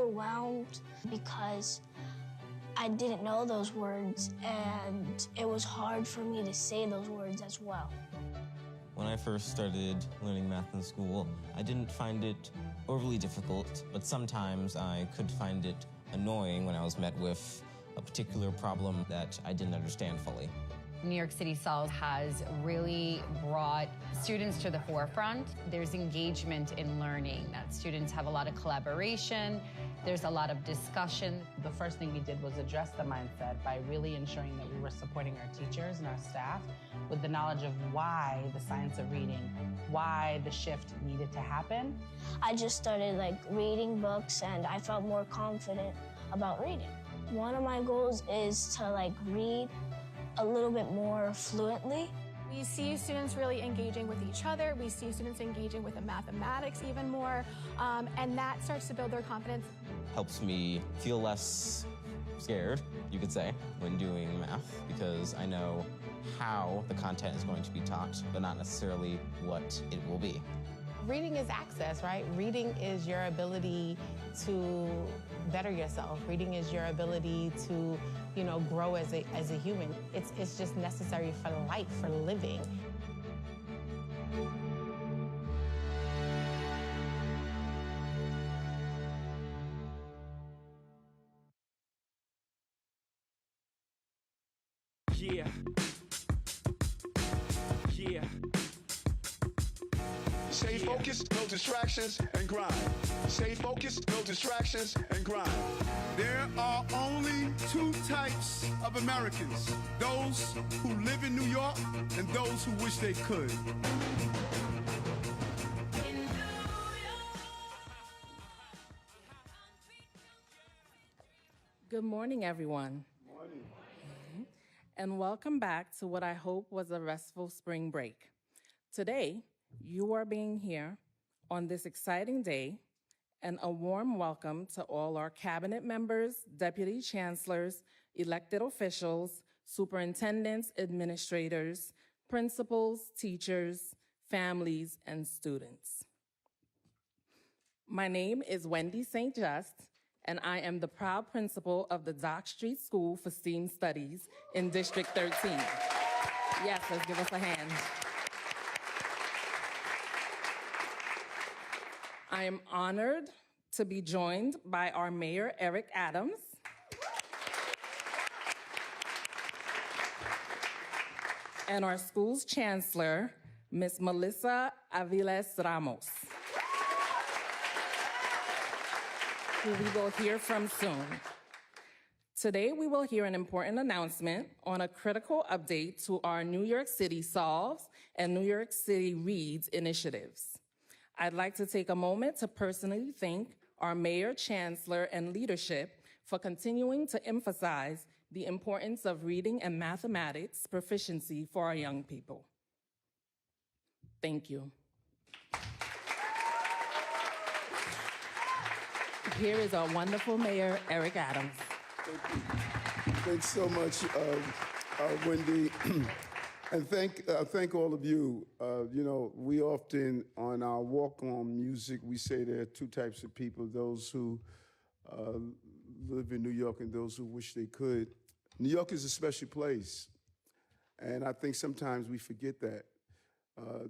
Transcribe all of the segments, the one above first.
overwhelmed because I didn't know those words, and it was hard for me to say those words as well. When I first started learning math in school, I didn't find it overly difficult, but sometimes I could find it annoying when I was met with a particular problem that I didn't understand fully. New York City Solves has really brought students to the forefront. There's engagement in learning, that students have a lot of collaboration, there's a lot of discussion. The first thing we did was address the mindset by really ensuring that we were supporting our teachers and our staff with the knowledge of why the science of reading, why the shift needed to happen. I just started reading books, and I felt more confident about reading. One of my goals is to read a little bit more fluently. We see students really engaging with each other. We see students engaging with the mathematics even more, and that starts to build their confidence. Helps me feel less scared, you could say, when doing math, because I know how the content is going to be taught, but not necessarily what it will be. Reading is access, right? Reading is your ability to better yourself. Reading is your ability to, grow as a human. It's just necessary for life, for living. Yeah. Stay focused, no distractions, and grind. Stay focused, no distractions, and grind. There are only two types of Americans: those who live in New York and those who wish they could. Good morning, everyone. Morning. And welcome back to what I hope was a restful spring break. Today, you are being here on this exciting day, and a warm welcome to all our cabinet members, deputy chancellors, elected officials, superintendents, administrators, principals, teachers, families, and students. My name is Wendy St. Just, and I am the proud principal of the Dock Street School for STEAM Studies in District 13. Yes, let's give us a hand. I am honored to be joined by our Mayor, Eric Adams, and our school's chancellor, Ms. Melissa Aviles-Ramos, who we will hear from soon. Today, we will hear an important announcement on a critical update to our New York City Solves and New York City Reads initiatives. I'd like to take a moment to personally thank our mayor, chancellor, and leadership for continuing to emphasize the importance of reading and mathematics proficiency for our young people. Thank you. Here is our wonderful mayor, Eric Adams. Thank you. Thanks so much, Wendy. And thank all of you. We often, on our walk-on music, we say there are two types of people: those who live in New York and those who wish they could. New York is a special place, and I think sometimes we forget that.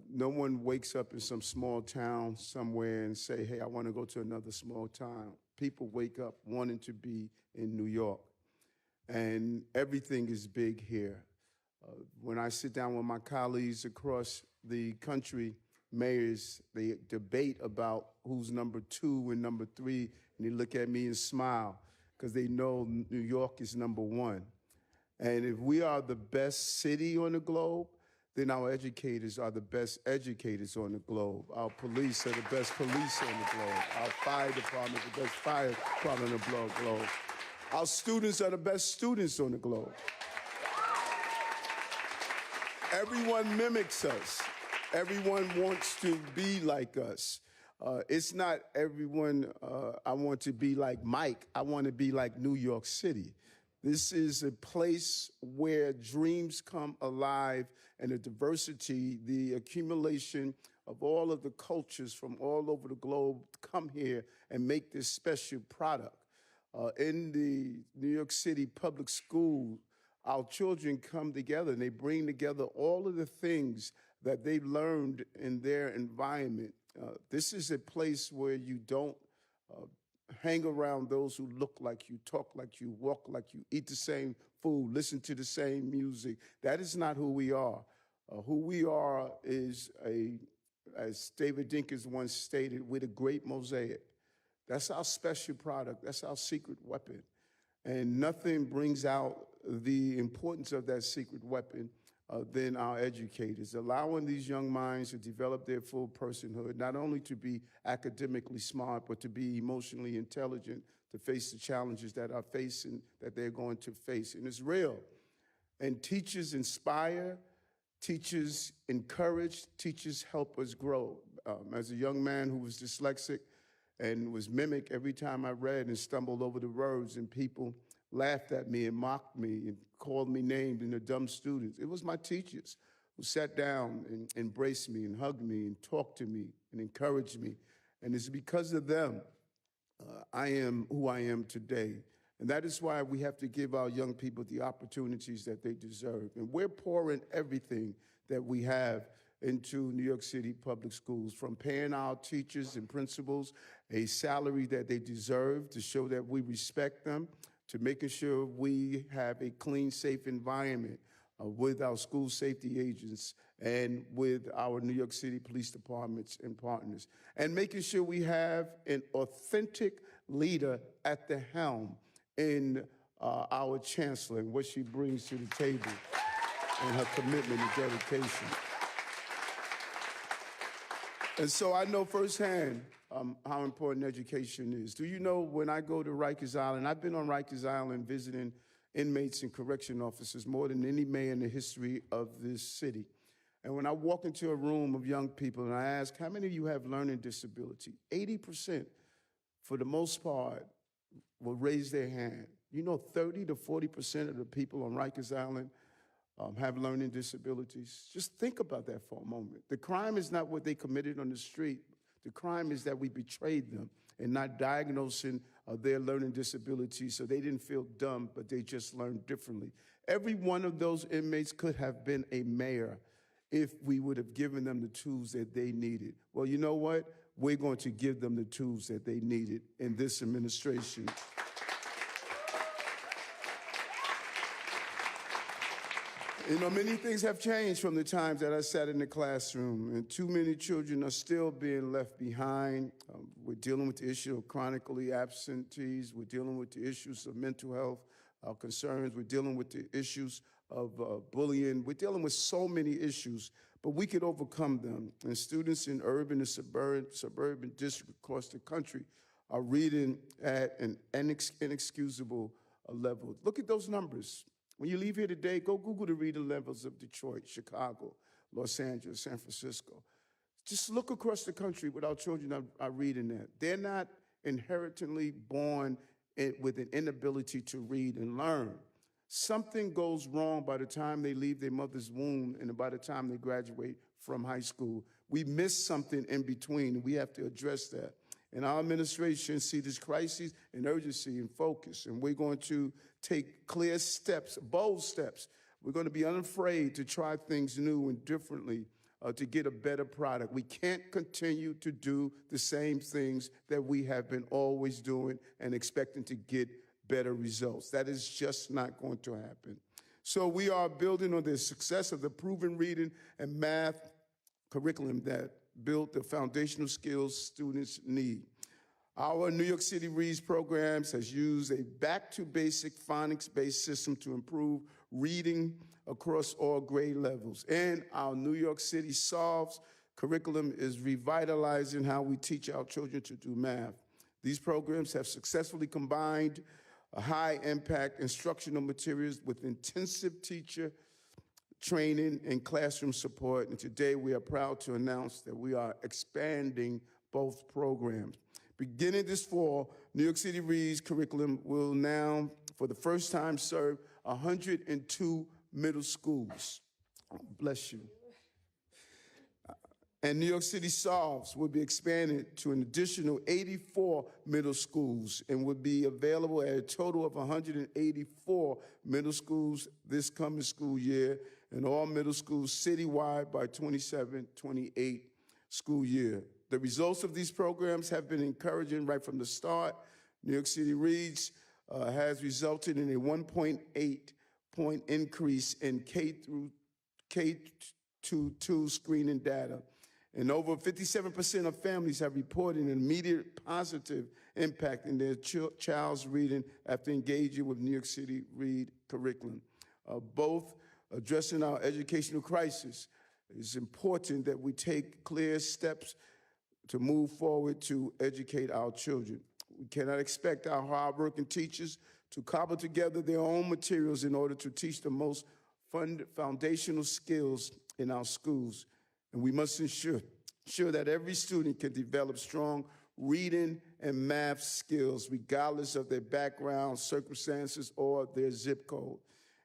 No one wakes up in some small town somewhere and say, hey, I want to go to another small town. People wake up wanting to be in New York, and everything is big here. When I sit down with my colleagues across the country, mayors, they debate about who's number 2 and number 3, and they look at me and smile because they know New York is number 1. And if we are the best city on the globe, then our educators are the best educators on the globe. Our police are the best police on the globe. Our fire department is the best fire department on the globe. Our students are the best students on the globe. Everyone mimics us. Everyone wants to be like us. It's not everyone, I want to be like Mike. I want to be like New York City. This is a place where dreams come alive, and the diversity, the accumulation of all of the cultures from all over the globe come here and make this special product. In the New York City public school, our children come together and they bring together all of the things that they've learned in their environment. This is a place where you don't hang around those who look like you, talk like you, walk like you, eat the same food, listen to the same music. That is not who we are. Who we are is as David Dinkins once stated, we're the great mosaic. That's our special product. That's our secret weapon. And nothing brings out the importance of that secret weapon than our educators, allowing these young minds to develop their full personhood, not only to be academically smart, but to be emotionally intelligent, to face the challenges that are facing, that they're going to face. And it's real. And teachers inspire, teachers encourage, teachers help us grow. As a young man who was dyslexic and was mimicked every time I read and stumbled over the words, and people laughed at me and mocked me and called me names and the dumb students. It was my teachers who sat down and embraced me and hugged me and talked to me and encouraged me. And it's because of them I am who I am today. And that is why we have to give our young people the opportunities that they deserve. And we're pouring everything that we have into New York City public schools, from paying our teachers and principals a salary that they deserve to show that we respect them, to making sure we have a clean, safe environment with our school safety agents and with our New York City Police Departments and partners, and making sure we have an authentic leader at the helm in our Chancellor and what she brings to the table and her commitment and dedication. And so I know firsthand how important education is. Do you know, when I go to Rikers Island, I've been on Rikers Island visiting inmates and correction officers more than any mayor in the history of this city. And when I walk into a room of young people and I ask, how many of you have learning disability? 80%, for the most part, will raise their hand. You know, 30 to 40% of the people on Rikers Island have learning disabilities. Just think about that for a moment. The crime is not what they committed on the street. The crime is that we betrayed them and not diagnosing their learning disabilities so they didn't feel dumb, but they just learned differently. Every one of those inmates could have been a mayor if we would have given them the tools that they needed. Well, you know what? We're going to give them the tools that they needed in this administration. You know, many things have changed from the times that I sat in the classroom, and too many children are still being left behind. We're dealing with the issue of chronically absentees. We're dealing with the issues of mental health concerns. We're dealing with the issues of bullying. We're dealing with so many issues, but we could overcome them. And students in urban and suburban districts across the country are reading at an inexcusable level. Look at those numbers. When you leave here today, go Google the reading levels of Detroit, Chicago, Los Angeles, San Francisco. Just look across the country what our children are reading at. They're not inherently born with an inability to read and learn. Something goes wrong by the time they leave their mother's womb and by the time they graduate from high school. We miss something in between, and we have to address that. And our administration see this crisis and urgency and focus, and we're going to take clear steps, bold steps. We're going to be unafraid to try things new and differently to get a better product. We can't continue to do the same things that we have been always doing and expecting to get better results. That is just not going to happen. So we are building on the success of the proven reading and math curriculum that built the foundational skills students need. Our New York City Reads programs has used a back-to-basic phonics-based system to improve reading across all grade levels. And our New York City Solves curriculum is revitalizing how we teach our children to do math. These programs have successfully combined high-impact instructional materials with intensive teacher training and classroom support. And today we are proud to announce that we are expanding both programs. Beginning this fall, New York City Reads curriculum will now, for the first time, serve 102 middle schools. Bless you. And New York City Solves will be expanded to an additional 84 middle schools and will be available at a total of 184 middle schools this coming school year, and all middle schools citywide by 27-28 school year. The results of these programs have been encouraging right from the start. New York City Reads has resulted in a 1.8-point increase in K-2 screening data. And over 57% of families have reported an immediate positive impact in their child's reading after engaging with New York City Read curriculum. Both addressing our educational crisis, it's important that we take clear steps to move forward to educate our children. We cannot expect our hardworking teachers to cobble together their own materials in order to teach the most foundational skills in our schools. And we must ensure that every student can develop strong reading and math skills, regardless of their background, circumstances, or their zip code.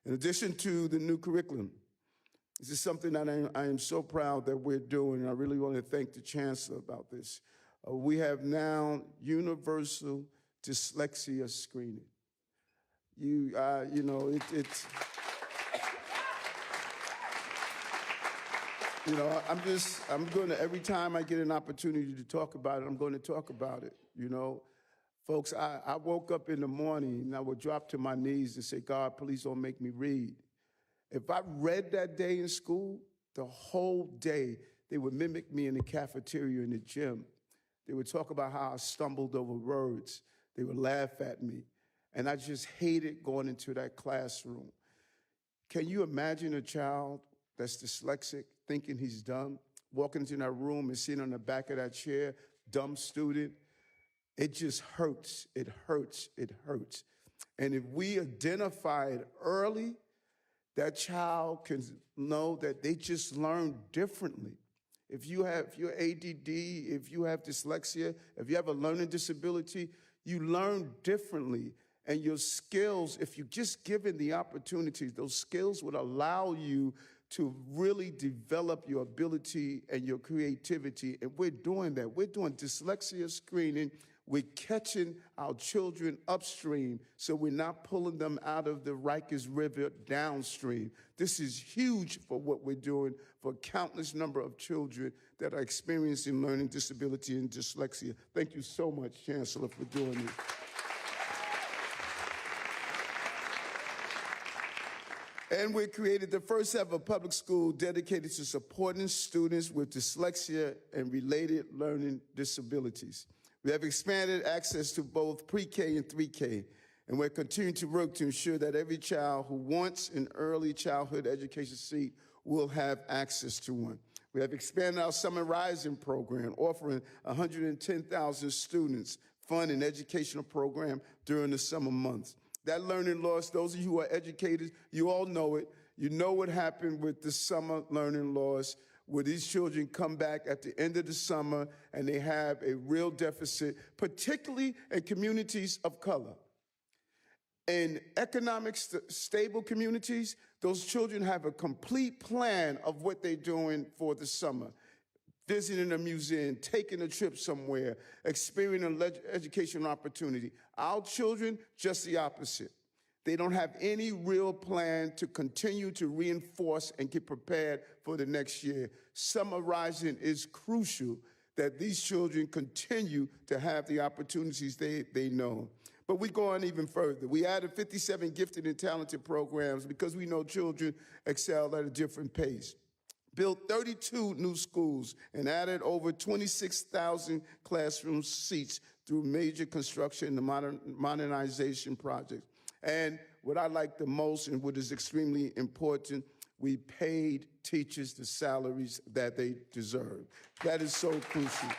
In addition to the new curriculum, this is something that I am so proud that we're doing, and I really want to thank the Chancellor about this. We have now universal dyslexia screening. It's... I'm going to, every time I get an opportunity to talk about it, I'm going to talk about it, Folks, I woke up in the morning and I would drop to my knees and say, God, please don't make me read. If I read that day in school, the whole day, they would mimic me in the cafeteria in the gym. They would talk about how I stumbled over words. They would laugh at me. And I just hated going into that classroom. Can you imagine a child that's dyslexic, thinking he's dumb, walking into that room and sitting on the back of that chair, dumb student? It just hurts, it hurts, it hurts. And if we identify it early, that child can know that they just learn differently. If you have your ADD, if you have dyslexia, if you have a learning disability, you learn differently. And your skills, if you're just given the opportunities, those skills would allow you to really develop your ability and your creativity. And we're doing that. We're doing dyslexia screening. We're catching our children upstream, so we're not pulling them out of the Rikers River downstream. This is huge for what we're doing for a countless number of children that are experiencing learning disability and dyslexia. Thank you so much, Chancellor, for doing this. And we created the first ever public school dedicated to supporting students with dyslexia and related learning disabilities. We have expanded access to both pre-K and 3K, and we're continuing to work to ensure that every child who wants an early childhood education seat will have access to one. We have expanded our Summer Rising program, offering 110,000 students fun and educational program during the summer months. That learning loss, those of you who are educators, you all know it. You know what happened with the summer learning loss, where these children come back at the end of the summer and they have a real deficit, particularly in communities of color. In economic stable communities, those children have a complete plan of what they're doing for the summer. Visiting a museum, taking a trip somewhere, experiencing an educational opportunity. Our children, just the opposite. They don't have any real plan to continue to reinforce and get prepared for the next year. Summer Rising is crucial that these children continue to have the opportunities they know. But we go on even further. We added 57 gifted and talented programs because we know children excel at a different pace. Built 32 new schools and added over 26,000 classroom seats through major construction and modernization projects. And what I like the most and what is extremely important, we paid teachers the salaries that they deserve. That is so crucial.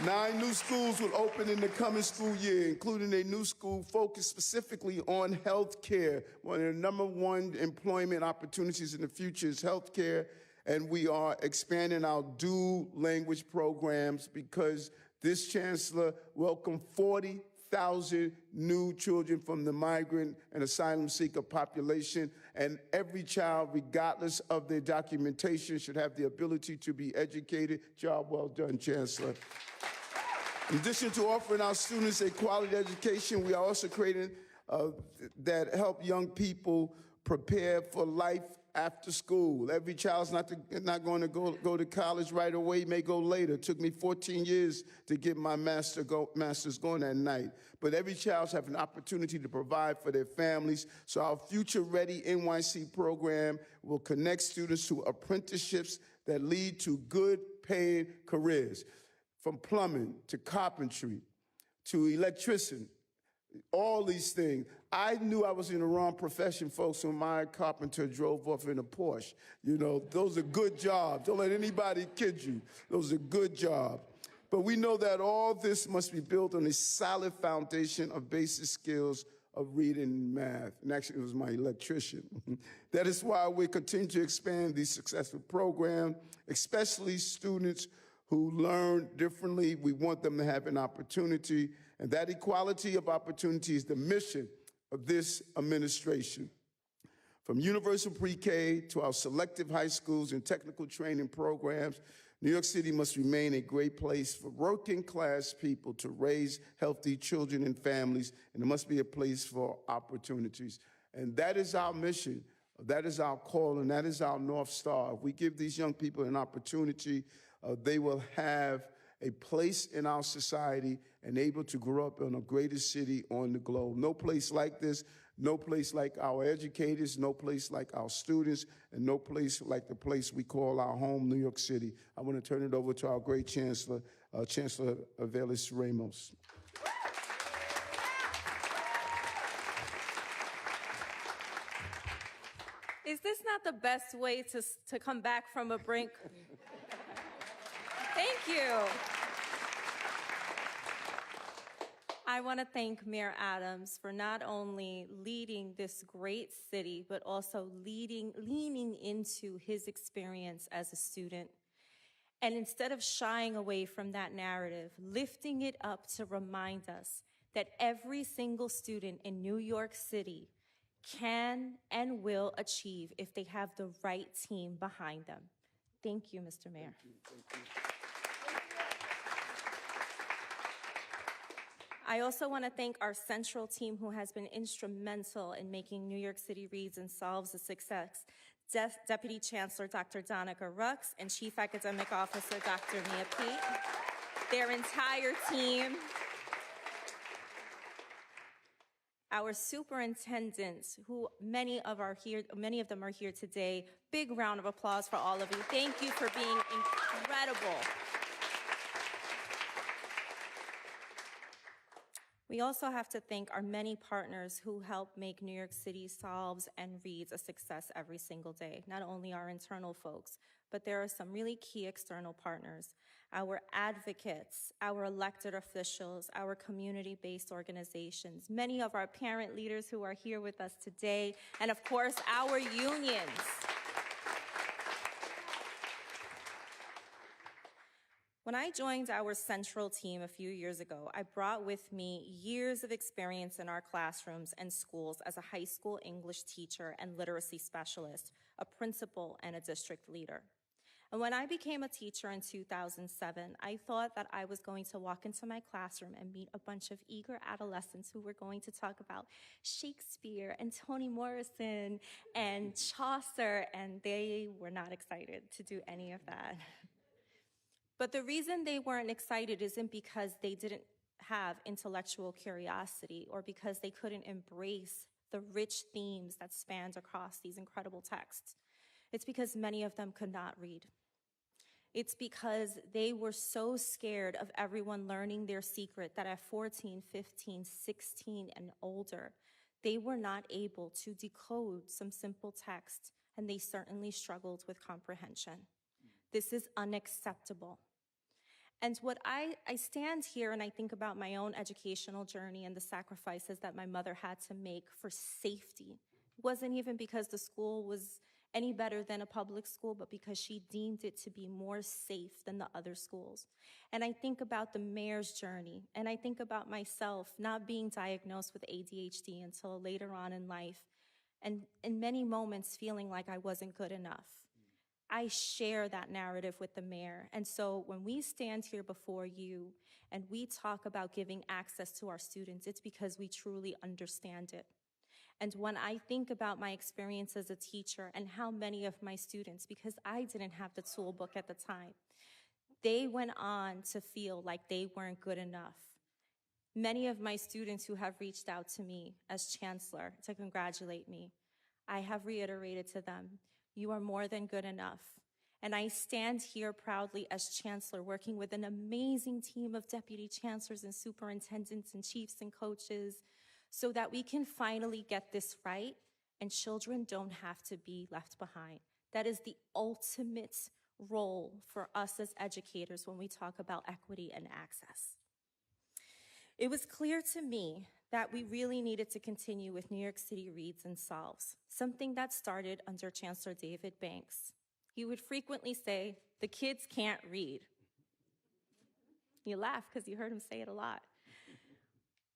9 new schools will open in the coming school year, including a new school focused specifically on health care. One of the #1 employment opportunities in the future is health care, and we are expanding our dual language programs because this chancellor welcomed 40 100,000 new children from the migrant and asylum seeker population, and every child, regardless of their documentation, should have the ability to be educated. Job well done, Chancellor. In addition to offering our students a quality education, we are also creating that help young people prepare for life after school. Every child's not going to go to college right away, may go later. It took me 14 years to get my master's going that night. But every child has an opportunity to provide for their families. So our Future Ready NYC program will connect students to apprenticeships that lead to good paying careers, from plumbing to carpentry to electrician. All these things. I knew I was in the wrong profession, folks, when my carpenter drove off in a Porsche. You know, those are good jobs. Don't let anybody kid you. Those are good jobs. But we know that all this must be built on a solid foundation of basic skills of reading and math. And actually, it was my electrician. That is why we continue to expand these successful programs, especially students who learn differently. We want them to have an opportunity, and that equality of opportunity is the mission of this administration. From universal pre-K to our selective high schools and technical training programs, New York City must remain a great place for working class people to raise healthy children and families, and it must be a place for opportunities. And that is our mission, that is our call, and that is our North Star. If we give these young people an opportunity, they will have a place in our society and able to grow up in the greatest city on the globe. No place like this, no place like our educators, no place like our students, and no place like the place we call our home, New York City. I want to turn it over to our great Chancellor, Chancellor Aviles-Ramos. Is this not the best way to come back from a brink? Thank you. I want to thank Mayor Adams for not only leading this great city, but also leaning into his experience as a student. And instead of shying away from that narrative, lifting it up to remind us that every single student in New York City can and will achieve if they have the right team behind them. Thank you, Mr. Mayor. Thank you. I also want to thank our central team who has been instrumental in making New York City Reads and Solves a success. Deputy Chancellor Dr. Donica Rux and Chief Academic Officer Dr. Mia Pete, their entire team, our superintendents, who many of them are here today. Big round of applause for all of you. Thank you for being incredible. We also have to thank our many partners who help make New York City Solves and Reads a success every single day. Not only our internal folks, but there are some really key external partners. Our advocates, our elected officials, our community-based organizations, many of our parent leaders who are here with us today, and of course, our unions. When I joined our central team a few years ago, I brought with me years of experience in our classrooms and schools as a high school English teacher and literacy specialist, a principal, and a district leader. And when I became a teacher in 2007, I thought that I was going to walk into my classroom and meet a bunch of eager adolescents who were going to talk about Shakespeare and Toni Morrison and Chaucer, and they were not excited to do any of that. But the reason they weren't excited isn't because they didn't have intellectual curiosity or because they couldn't embrace the rich themes that spanned across these incredible texts. It's because many of them could not read. It's because they were so scared of everyone learning their secret that at 14, 15, 16, and older, they were not able to decode some simple text, and they certainly struggled with comprehension. This is unacceptable. And what I stand here and I think about my own educational journey and the sacrifices that my mother had to make for safety. It wasn't even because the school was any better than a public school, but because she deemed it to be more safe than the other schools. And I think about the mayor's journey, and I think about myself not being diagnosed with ADHD until later on in life, and in many moments feeling like I wasn't good enough. I share that narrative with the mayor. And so when we stand here before you and we talk about giving access to our students, it's because we truly understand it. And when I think about my experience as a teacher and how many of my students, because I didn't have the tool book at the time, they went on to feel like they weren't good enough. Many of my students who have reached out to me as chancellor to congratulate me, I have reiterated to them, you are more than good enough. And I stand here proudly as chancellor, working with an amazing team of deputy chancellors and superintendents and chiefs and coaches, so that we can finally get this right and children don't have to be left behind. That is the ultimate role for us as educators when we talk about equity and access. It was clear to me that we really needed to continue with New York City Reads and Solves, something that started under Chancellor David Banks. He would frequently say, the kids can't read. You laugh because you heard him say it a lot.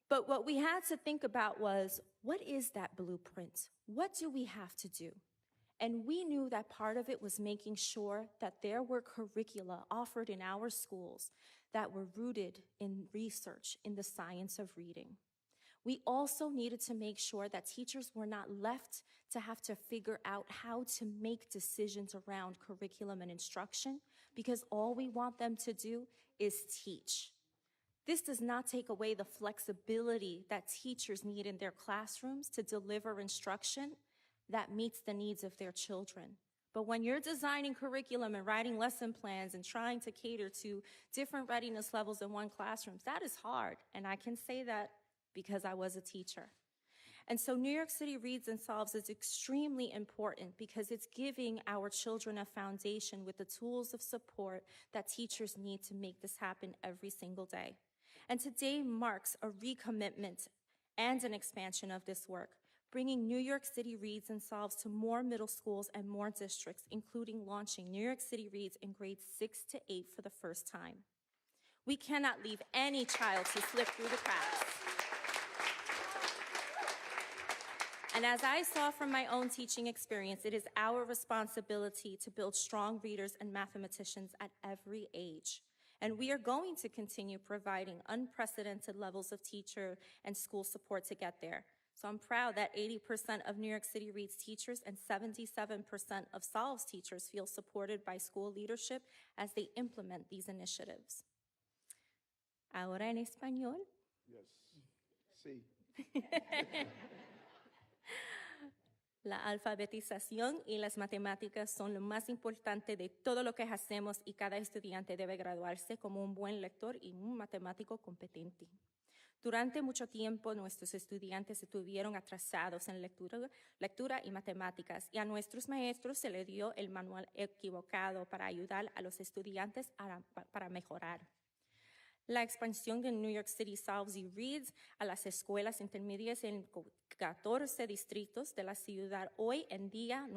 But what we had to think about was, what is that blueprint? What do we have to do? And we knew that part of it was making sure that there were curricula offered in our schools that were rooted in research in the science of reading. We also needed to make sure that teachers were not left to have to figure out how to make decisions around curriculum and instruction, because all we want them to do is teach. This does not take away the flexibility that teachers need in their classrooms to deliver instruction that meets the needs of their children. But when you're designing curriculum and writing lesson plans and trying to cater to different readiness levels in one classroom, that is hard. And I can say that because I was a teacher. And so New York City Reads and Solves is extremely important because it's giving our children a foundation with the tools of support that teachers need to make this happen every single day. And today marks a recommitment and an expansion of this work, bringing New York City Reads and Solves to more middle schools and more districts, including launching New York City Reads in grades 6 to 8 for the first time. We cannot leave any child to slip through the cracks. And as I saw from my own teaching experience, it is our responsibility to build strong readers and mathematicians at every age. And we are going to continue providing unprecedented levels of teacher and school support to get there. So I'm proud that 80% of New York City Reads teachers and 77% of Solves teachers feel supported by school leadership as they implement these initiatives. Ahora en español. Yes. Sí. La alfabetización y las matemáticas son lo más importante de todo lo que hacemos y cada estudiante debe graduarse como un buen lector y un matemático competente. Durante mucho tiempo, nuestros estudiantes estuvieron atrasados en lectura y matemáticas, y a nuestros maestros se les dio el manual equivocado para ayudar a los estudiantes para mejorar. La expansión de New York City Solves y Reads a las escuelas intermedias en 14 distritos de la ciudad hoy en día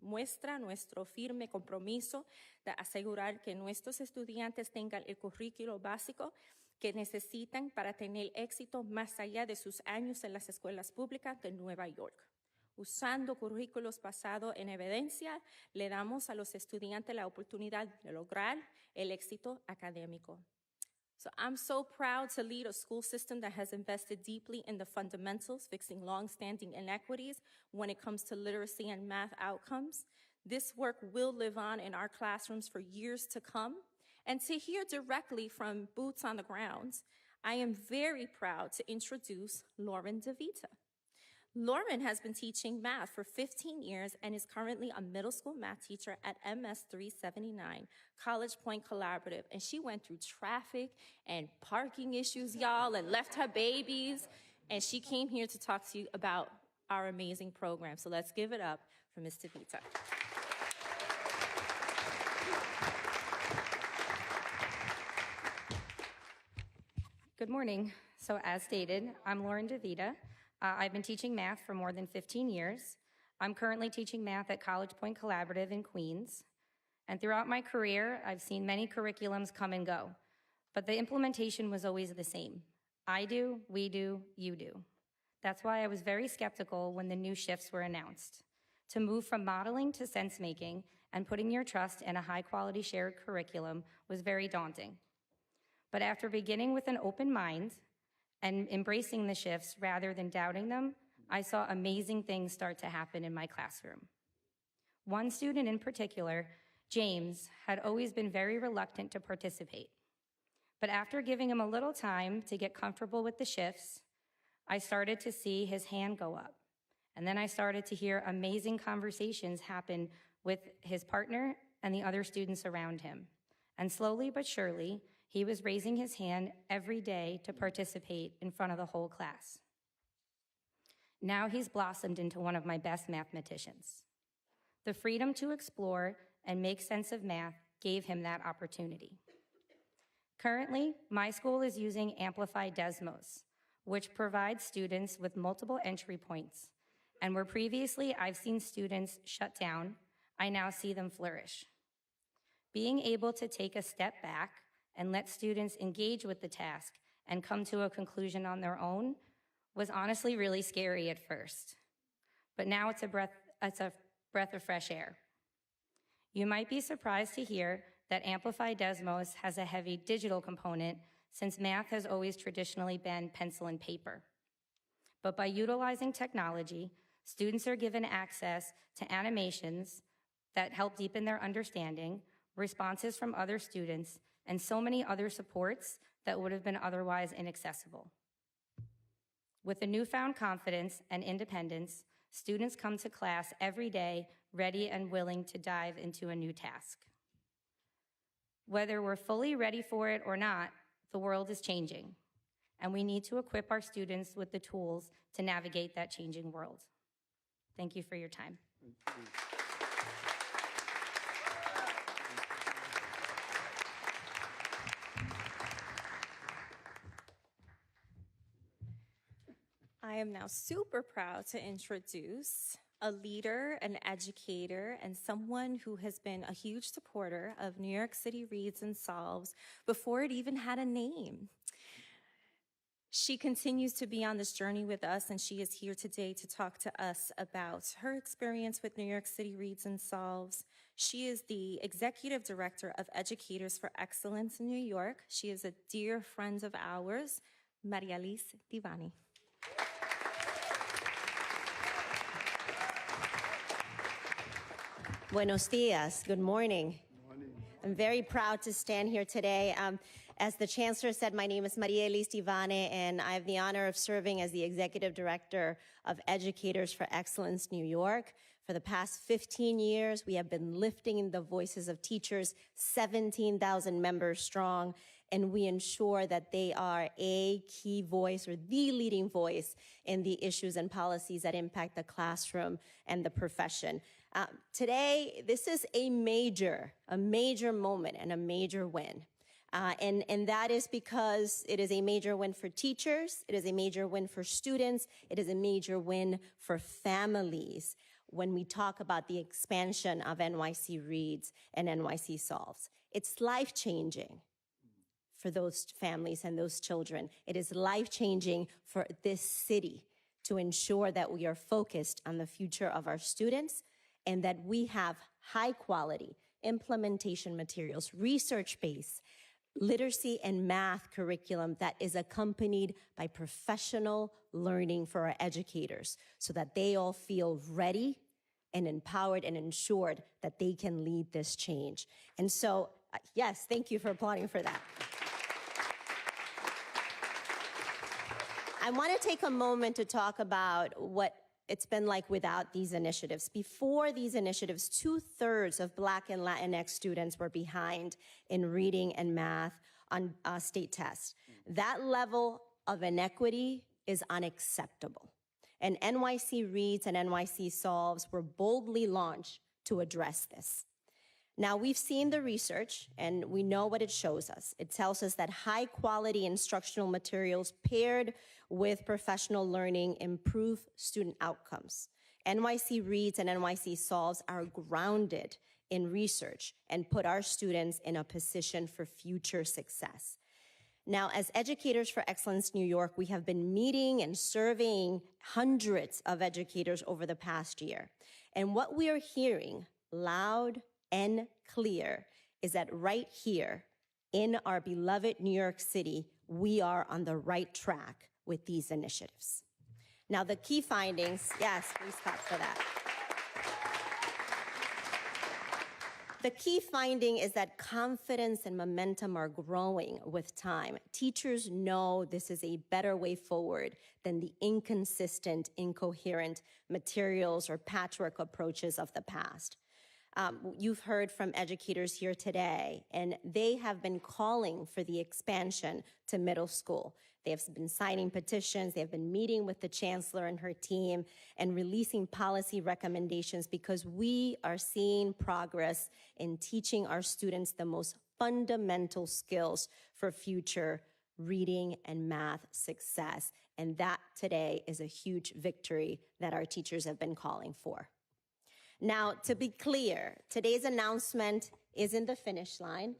muestra nuestro firme compromiso de asegurar que nuestros estudiantes tengan el currículo básico que necesitan para tener éxito más allá de sus años en las escuelas públicas de Nueva York. Usando currículos basados en evidencia, le damos a los estudiantes la oportunidad de lograr el éxito académico. So I'm so proud to lead a school system that has invested deeply in the fundamentals, fixing long-standing inequities when it comes to literacy and math outcomes. This work will live on in our classrooms for years to come. And to hear directly from boots on the ground, I am very proud to introduce Lauren DeVita. Lauren has been teaching math for 15 years and is currently a middle school math teacher at MS 379, College Point Collaborative. And she went through traffic and parking issues, y'all, and left her babies. And she came here to talk to you about our amazing program. So let's give it up for Ms. DeVita. Good morning. So as stated, I'm Lauren DeVita. I've been teaching math for more than 15 years. I'm currently teaching math at College Point Collaborative in Queens. And throughout my career, I've seen many curriculums come and go, but the implementation was always the same. I do, we do, you do. That's why I was very skeptical when the new shifts were announced. To move from modeling to sense-making and putting your trust in a high-quality shared curriculum was very daunting. But after beginning with an open mind and embracing the shifts rather than doubting them, I saw amazing things start to happen in my classroom. One student in particular, James, had always been very reluctant to participate. But after giving him a little time to get comfortable with the shifts, I started to see his hand go up. And then I started to hear amazing conversations happen with his partner and the other students around him. And slowly but surely, he was raising his hand every day to participate in front of the whole class. Now he's blossomed into one of my best mathematicians. The freedom to explore and make sense of math gave him that opportunity. Currently, my school is using Amplified Desmos, which provides students with multiple entry points. And where previously I've seen students shut down, I now see them flourish. Being able to take a step back and let students engage with the task and come to a conclusion on their own was honestly really scary at first. But now it's a breath of fresh air. You might be surprised to hear that Amplified Desmos has a heavy digital component since math has always traditionally been pencil and paper. But by utilizing technology, students are given access to animations that help deepen their understanding, responses from other students, and so many other supports that would have been otherwise inaccessible. With a newfound confidence and independence, students come to class every day ready and willing to dive into a new task. Whether we're fully ready for it or not, the world is changing, and we need to equip our students with the tools to navigate that changing world. Thank you for your time. I am now super proud to introduce a leader, an educator, and someone who has been a huge supporter of New York City Reads and Solves before it even had a name. She continues to be on this journey with us, and she is here today to talk to us about her experience with New York City Reads and Solves. She is the Executive Director of Educators for Excellence in New York. She is a dear friend of ours, Maria Elise Divani. Buenos dias. Good morning. I'm very proud to stand here today. As the Chancellor said, my name is Maria Elise Divane, and I have the honor of serving as the Executive Director of Educators for Excellence New York. For the past 15 years, we have been lifting the voices of teachers, 17,000 members strong, and we ensure that they are a key voice or the leading voice in the issues and policies that impact the classroom and the profession. Today, this is a major moment and a major win. And that is because it is a major win for teachers, it is a major win for students, it is a major win for families when we talk about the expansion of NYC Reads and NYC Solves. It's life-changing for those families and those children. It is life-changing for this city to ensure that we are focused on the future of our students and that we have high-quality implementation materials, research-based, literacy and math curriculum that is accompanied by professional learning for our educators so that they all feel ready and empowered and ensured that they can lead this change. And so, yes, thank you for applauding for that. I want to take a moment to talk about what it's been like without these initiatives. Before these initiatives, 2/3 of Black and Latinx students were behind in reading and math on state tests. That level of inequity is unacceptable. And NYC Reads and NYC Solves were boldly launched to address this. Now, we've seen the research, and we know what it shows us. It tells us that high-quality instructional materials paired with professional learning improve student outcomes. NYC Reads and NYC Solves are grounded in research and put our students in a position for future success. Now, as Educators for Excellence New York, we have been meeting and surveying hundreds of educators over the past year. And what we are hearing loud and clear is that right here in our beloved New York City, we are on the right track with these initiatives. Now, the key findings, yes, please clap for that. The key finding is that confidence and momentum are growing with time. Teachers know this is a better way forward than the inconsistent, incoherent materials or patchwork approaches of the past. You've heard from educators here today, and they have been calling for the expansion to middle school. They have been signing petitions, they have been meeting with the chancellor and her team and releasing policy recommendations because we are seeing progress in teaching our students the most fundamental skills for future reading and math success. And that today is a huge victory that our teachers have been calling for. Now, to be clear, today's announcement isn't the finish line.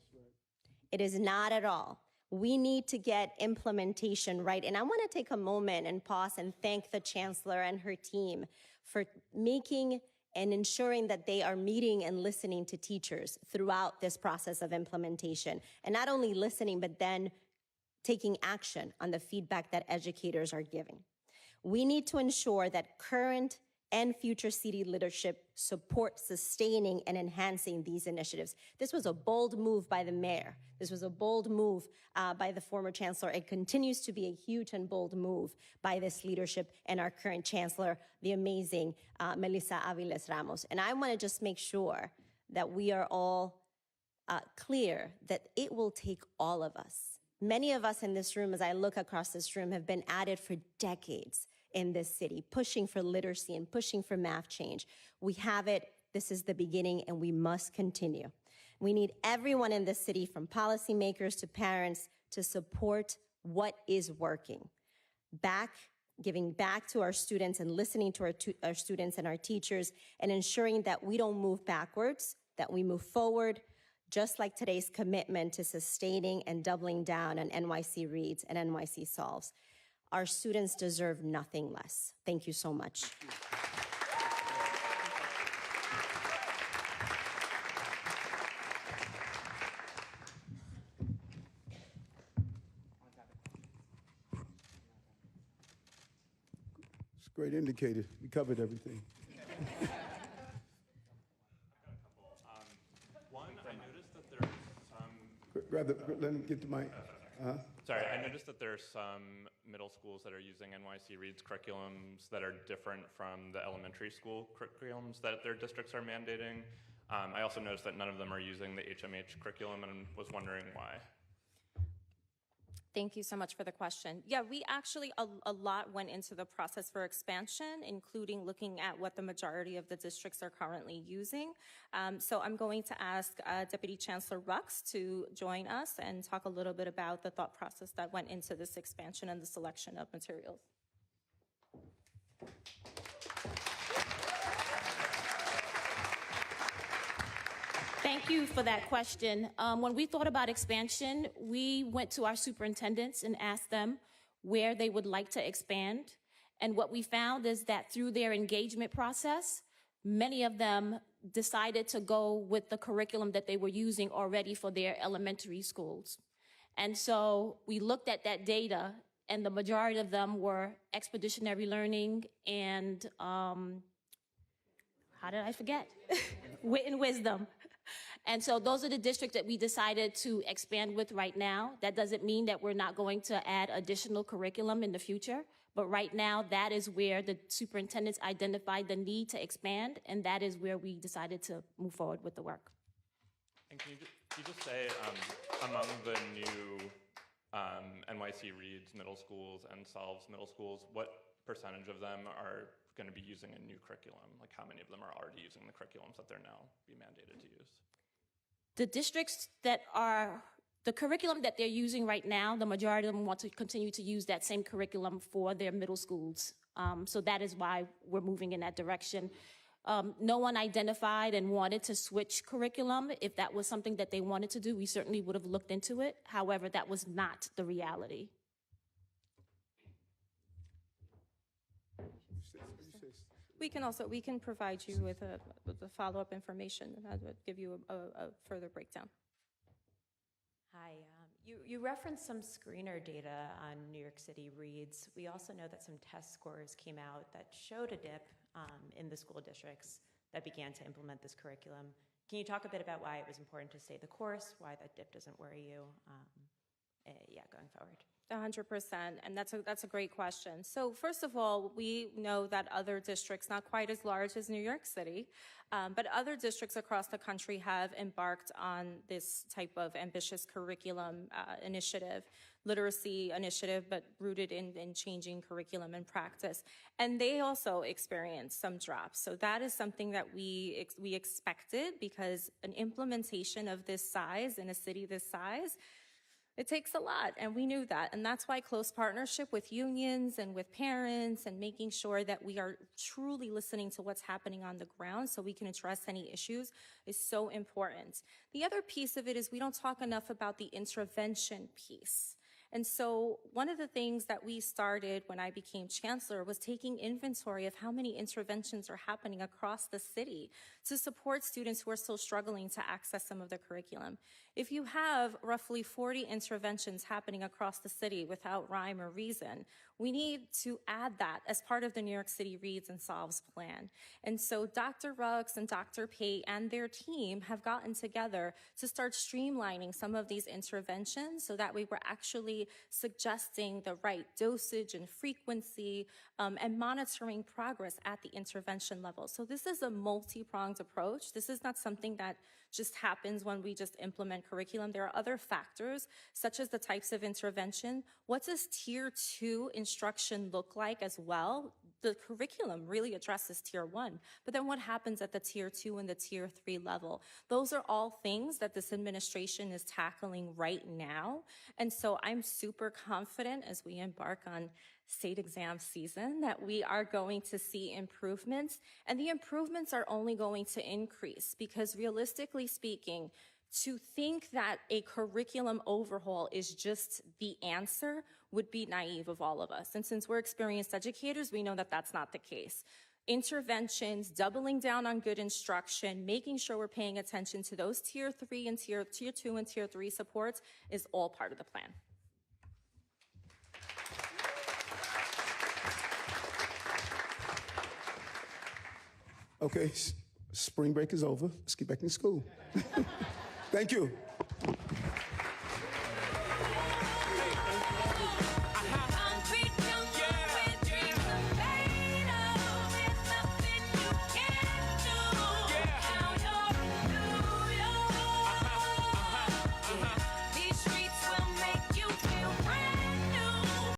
It is not at all. We need to get implementation right. And I want to take a moment and pause and thank the chancellor and her team for making and ensuring that they are meeting and listening to teachers throughout this process of implementation. And not only listening, but then taking action on the feedback that educators are giving. We need to ensure that current and future city leadership support sustaining and enhancing these initiatives. This was a bold move by the mayor. This was a bold move by the former chancellor. It continues to be a huge and bold move by this leadership and our current chancellor, the amazing Melissa Aviles-Ramos. And I want to just make sure that we are all clear that it will take all of us. Many of us in this room, as I look across this room, have been at it for decades in this city, pushing for literacy and pushing for math change. We have it. This is the beginning, and we must continue. We need everyone in this city, from policymakers to parents, to support what is working. Giving back to our students and listening to our students and our teachers, and ensuring that we don't move backwards, that we move forward, just like today's commitment to sustaining and doubling down on NYC Reads and NYC Solves. Our students deserve nothing less. Thank you so much. It's a great indicator. We covered everything. One, I noticed that there's some... Let him get the mic. Sorry, I noticed that there are some middle schools that are using NYC Reads curriculums that are different from the elementary school curriculums that their districts are mandating. I also noticed that none of them are using the HMH curriculum, and was wondering why. Thank you so much for the question. Yeah, we actually, a lot went into the process for expansion, including looking at what the majority of the districts are currently using. So I'm going to ask Deputy Chancellor Rux to join us and talk a little bit about the thought process that went into this expansion and the selection of materials. Thank you for that question. When we thought about expansion, we went to our superintendents and asked them where they would like to expand. And what we found is that through their engagement process, many of them decided to go with the curriculum that they were using already for their elementary schools. And so we looked at that data, and the majority of them were expeditionary learning and, how did I forget? Wit and wisdom. And so those are the districts that we decided to expand with right now. That doesn't mean that we're not going to add additional curriculum in the future, but right now that is where the superintendents identified the need to expand, and that is where we decided to move forward with the work. And can you just say, among the new NYC Reads middle schools and Solves middle schools, what percentage of them are going to be using a new curriculum? Like, how many of them are already using the curriculums that they're now be mandated to use? The districts that are, the curriculum that they're using right now, the majority of them want to continue to use that same curriculum for their middle schools. So that is why we're moving in that direction. No one identified and wanted to switch curriculum. If that was something that they wanted to do, we certainly would have looked into it. However, that was not the reality. We can provide you with the follow-up information that would give you a further breakdown. Hi, you referenced some screener data on New York City reads. We also know that some test scores came out that showed a dip in the school districts that began to implement this curriculum. Can you talk a bit about why it was important to stay the course, why that dip doesn't worry you, going forward? 100%, and that's a great question. So first of all, we know that other districts, not quite as large as New York City, but other districts across the country have embarked on this type of ambitious curriculum initiative, literacy initiative, but rooted in changing curriculum and practice. And they also experienced some drops. So that is something that we expected, because an implementation of this size in a city this size, it takes a lot, and we knew that. And that's why close partnership with unions and with parents and making sure that we are truly listening to what's happening on the ground so we can address any issues is so important. The other piece of it is we don't talk enough about the intervention piece. And so one of the things that we started when I became chancellor was taking inventory of how many interventions are happening across the city to support students who are still struggling to access some of the curriculum. If you have roughly 40 interventions happening across the city without rhyme or reason, we need to add that as part of the New York City Reads and Solves plan. And so Dr. Ruggs and Dr. Pate and their team have gotten together to start streamlining some of these interventions so that we were actually suggesting the right dosage and frequency and monitoring progress at the intervention level. So this is a multi-pronged approach. This is not something that just happens when we just implement curriculum. There are other factors, such as the types of intervention. What does Tier 2 instruction look like as well? The curriculum really addresses Tier 1, but then what happens at the Tier 2 and the Tier 3 level? Those are all things that this administration is tackling right now. And so I'm super confident as we embark on state exam season that we are going to see improvements, and the improvements are only going to increase because realistically speaking, to think that a curriculum overhaul is just the answer would be naive of all of us. And since we're experienced educators, we know that that's not the case. Interventions, doubling down on good instruction, making sure we're paying attention to those Tier 3 and Tier 2 and Tier 3 supports is all part of the plan. Okay, spring break is over. Let's get back in school. Thank you.